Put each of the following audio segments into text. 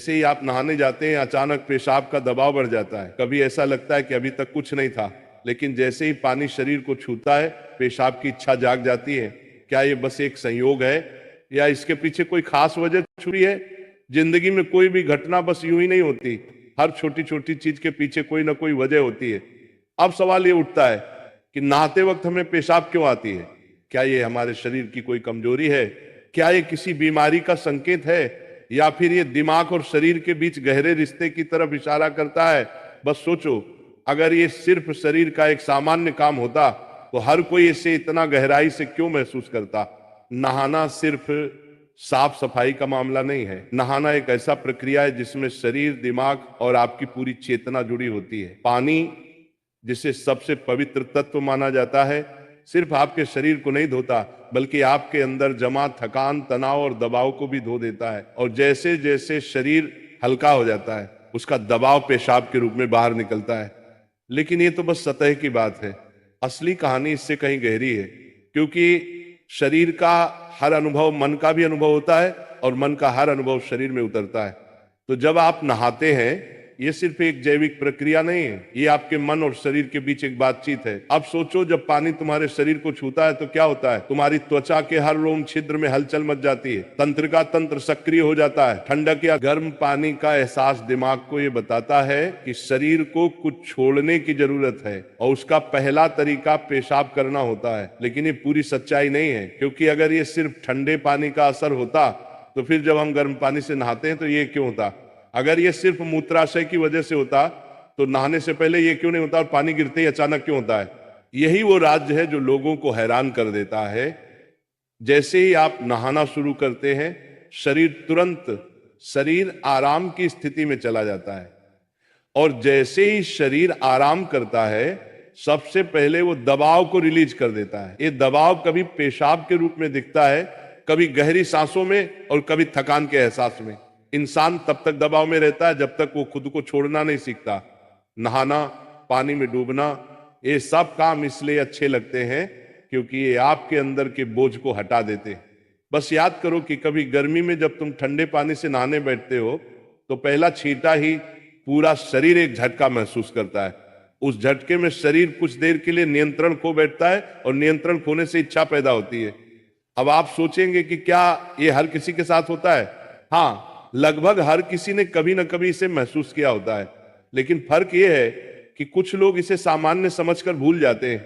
ही आप नहाने जाते हैं अचानक पेशाब का दबाव बढ़ जाता है। कभी ऐसा लगता है कि अभी तक कुछ नहीं था, लेकिन जैसे ही पानी शरीर को छूता है पेशाब की इच्छा जाग जाती है। क्या ये बस एक संयोग है या इसके पीछे कोई खास वजह छुपी है? जिंदगी में कोई भी घटना बस यूं ही नहीं होती, हर छोटी छोटी चीज के पीछे कोई ना कोई वजह होती है। अब सवाल ये उठता है कि नहाते वक्त हमें पेशाब क्यों आती है? क्या ये हमारे शरीर की कोई कमजोरी है? क्या ये किसी बीमारी का संकेत है, या फिर ये दिमाग और शरीर के बीच गहरे रिश्ते की तरफ इशारा करता है? बस सोचो, अगर ये सिर्फ शरीर का एक सामान्य काम होता तो हर कोई इसे इतना गहराई से क्यों महसूस करता? नहाना सिर्फ साफ सफाई का मामला नहीं है। नहाना एक ऐसा प्रक्रिया है जिसमें शरीर, दिमाग और आपकी पूरी चेतना जुड़ी होती है। पानी, जिसे सबसे पवित्र तत्व माना जाता है, सिर्फ आपके शरीर को नहीं धोता बल्कि आपके अंदर जमा थकान, तनाव और दबाव को भी धो देता है। और जैसे जैसे शरीर हल्का हो जाता है उसका दबाव पेशाब के रूप में बाहर निकलता है। लेकिन ये तो बस सतह की बात है, असली कहानी इससे कहीं गहरी है। क्योंकि शरीर का हर अनुभव मन का भी अनुभव होता है और मन का हर अनुभव शरीर में उतरता है। तो जब आप नहाते हैं, ये सिर्फ एक जैविक प्रक्रिया नहीं है, ये आपके मन और शरीर के बीच एक बातचीत है। अब सोचो, जब पानी तुम्हारे शरीर को छूता है तो क्या होता है? तुम्हारी त्वचा के हर रोम छिद्र में हलचल मच जाती है, तंत्रिका तंत्र सक्रिय हो जाता है। ठंडक या गर्म पानी का एहसास दिमाग को ये बताता है कि शरीर को कुछ छोड़ने की जरूरत है, और उसका पहला तरीका पेशाब करना होता है। लेकिन ये पूरी सच्चाई नहीं है, क्योंकि अगर ये सिर्फ ठंडे पानी का असर होता तो फिर जब हम गर्म पानी से नहाते हैं तो ये क्यों होता? अगर ये सिर्फ मूत्राशय की वजह से होता तो नहाने से पहले ये क्यों नहीं होता, और पानी गिरते ही अचानक क्यों होता है? यही वो राज है जो लोगों को हैरान कर देता है। जैसे ही आप नहाना शुरू करते हैं, शरीर आराम की स्थिति में चला जाता है। और जैसे ही शरीर आराम करता है, सबसे पहले वो दबाव को रिलीज कर देता है। ये दबाव कभी पेशाब के रूप में दिखता है, कभी गहरी सांसों में, और कभी थकान के एहसास में। इंसान तब तक दबाव में रहता है जब तक वो खुद को छोड़ना नहीं सीखता। नहाना, पानी में डूबना, ये सब काम इसलिए अच्छे लगते हैं क्योंकि ये आपके अंदर के बोझ को हटा देते हैं। बस याद करो कि कभी गर्मी में जब तुम ठंडे पानी से नहाने बैठते हो तो पहला छींटा ही पूरा शरीर एक झटका महसूस करता है। उस झटके में शरीर कुछ देर के लिए नियंत्रण खो बैठता है, और नियंत्रण खोने से इच्छा पैदा होती है। अब आप सोचेंगे कि क्या ये हर किसी के साथ होता है? हाँ, लगभग हर किसी ने कभी ना कभी इसे महसूस किया होता है। लेकिन फर्क यह है कि कुछ लोग इसे सामान्य समझकर भूल जाते हैं,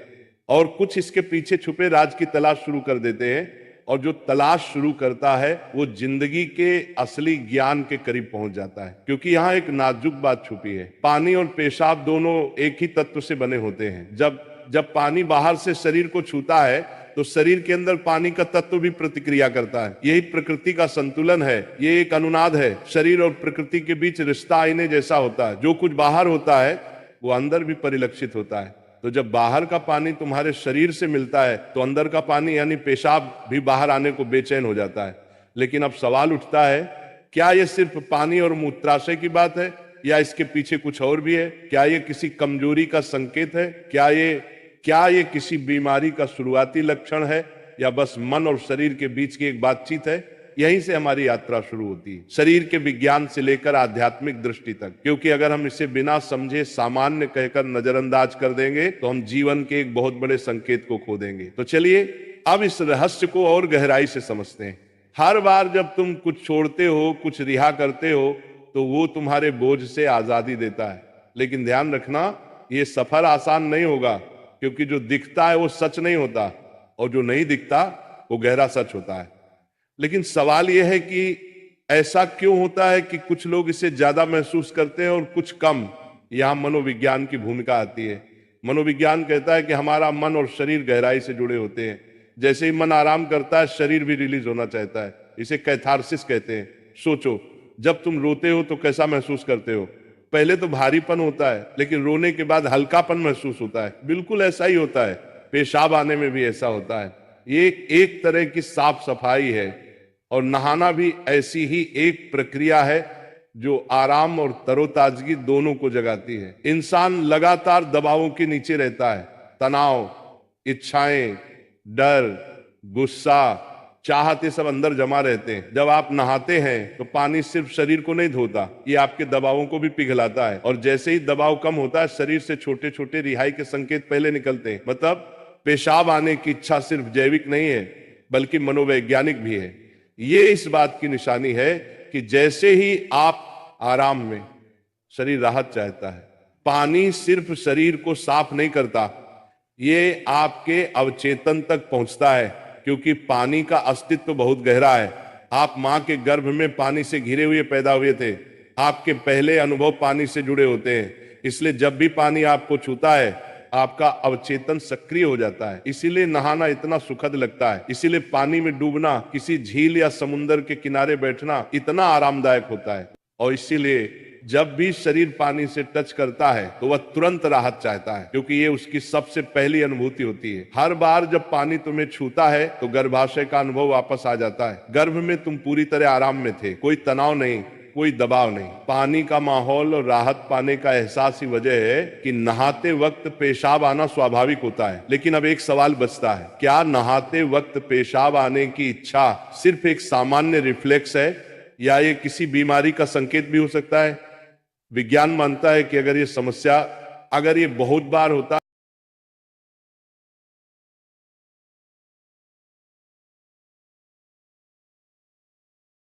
और कुछ इसके पीछे छुपे राज की तलाश शुरू कर देते हैं। और जो तलाश शुरू करता है वो जिंदगी के असली ज्ञान के करीब पहुंच जाता है। क्योंकि यहाँ एक नाजुक बात छुपी है। पानी और पेशाब दोनों एक ही तत्व से बने होते हैं। जब पानी बाहर से शरीर को छूता है तो शरीर के अंदर पानी का तत्व भी प्रतिक्रिया करता है। यही प्रकृति का संतुलन है, ये एक अनुनाद है। शरीर और प्रकृति के बीच रिश्ता आईने जैसा होता है। जो कुछ बाहर होता है वो अंदर भी परिलक्षित होता है। तो जब बाहर का पानी तुम्हारे शरीर से मिलता है तो अंदर का पानी यानी पेशाब भी बाहर आने को बेचैन हो जाता है। लेकिन अब सवाल उठता है, क्या ये सिर्फ पानी और मूत्राशय की बात है, या इसके पीछे कुछ और भी है? क्या ये किसी कमजोरी का संकेत है? क्या ये किसी बीमारी का शुरुआती लक्षण है, या बस मन और शरीर के बीच की एक बातचीत है? यहीं से हमारी यात्रा शुरू होती है, शरीर के विज्ञान से लेकर आध्यात्मिक दृष्टि तक। क्योंकि अगर हम इसे बिना समझे सामान्य कहकर नजरअंदाज कर देंगे तो हम जीवन के एक बहुत बड़े संकेत को खो देंगे। तो चलिए अब इस रहस्य को और गहराई से समझते हैं। हर बार जब तुम कुछ छोड़ते हो, कुछ रिहा करते हो, तो वो तुम्हारे बोझ से आजादी देता है। लेकिन ध्यान रखना, ये सफर आसान नहीं होगा, क्योंकि जो दिखता है वो सच नहीं होता, और जो नहीं दिखता वो गहरा सच होता है। लेकिन सवाल यह है कि ऐसा क्यों होता है कि कुछ लोग इसे ज्यादा महसूस करते हैं और कुछ कम? यहां मनोविज्ञान की भूमिका आती है। मनोविज्ञान कहता है कि हमारा मन और शरीर गहराई से जुड़े होते हैं। जैसे ही मन आराम करता है, शरीर भी रिलीज होना चाहता है। इसे कैथारसिस कहते हैं। सोचो, जब तुम रोते हो तो कैसा महसूस करते हो? पहले तो भारीपन होता है, लेकिन रोने के बाद हल्कापन महसूस होता है। बिल्कुल ऐसा ही होता है, पेशाब आने में भी ऐसा होता है। ये एक तरह की साफ सफाई है, और नहाना भी ऐसी ही एक प्रक्रिया है जो आराम और तरोताजगी दोनों को जगाती है। इंसान लगातार दबावों के नीचे रहता है। तनाव, इच्छाएं, डर, गुस्सा, चाहते सब अंदर जमा रहते हैं। जब आप नहाते हैं तो पानी सिर्फ शरीर को नहीं धोता, ये आपके दबावों को भी पिघलाता है, और जैसे ही दबाव कम होता है शरीर से छोटे छोटे रिहाई के संकेत पहले निकलते हैं। मतलब पेशाब आने की इच्छा सिर्फ जैविक नहीं है बल्कि मनोवैज्ञानिक भी है। ये इस बात की निशानी है कि जैसे ही आप आराम में, शरीर राहत चाहता है। पानी सिर्फ शरीर को साफ नहीं करता, ये आपके अवचेतन तक पहुंचता है, क्योंकि पानी का अस्तित्व बहुत गहरा है। आप मां के गर्भ में पानी से घिरे हुए पैदा हुए थे, आपके पहले अनुभव पानी से जुड़े होते हैं। इसलिए जब भी पानी आपको छूता है आपका अवचेतन सक्रिय हो जाता है। इसीलिए नहाना इतना सुखद लगता है, इसीलिए पानी में डूबना, किसी झील या समुद्र के किनारे बैठना इतना आरामदायक होता है। और इसीलिए जब भी शरीर पानी से टच करता है तो वह तुरंत राहत चाहता है, क्योंकि ये उसकी सबसे पहली अनुभूति होती है। हर बार जब पानी तुम्हें छूता है तो गर्भाशय का अनुभव वापस आ जाता है। गर्भ में तुम पूरी तरह आराम में थे, कोई तनाव नहीं, कोई दबाव नहीं। पानी का माहौल और राहत पाने का एहसास ही वजह है कि नहाते वक्त पेशाब आना स्वाभाविक होता है। लेकिन अब एक सवाल बचता है, क्या नहाते वक्त पेशाब आने की इच्छा सिर्फ एक सामान्य रिफ्लेक्स है या ये किसी बीमारी का संकेत भी हो सकता है? विज्ञान मानता है कि अगर ये बहुत बार होता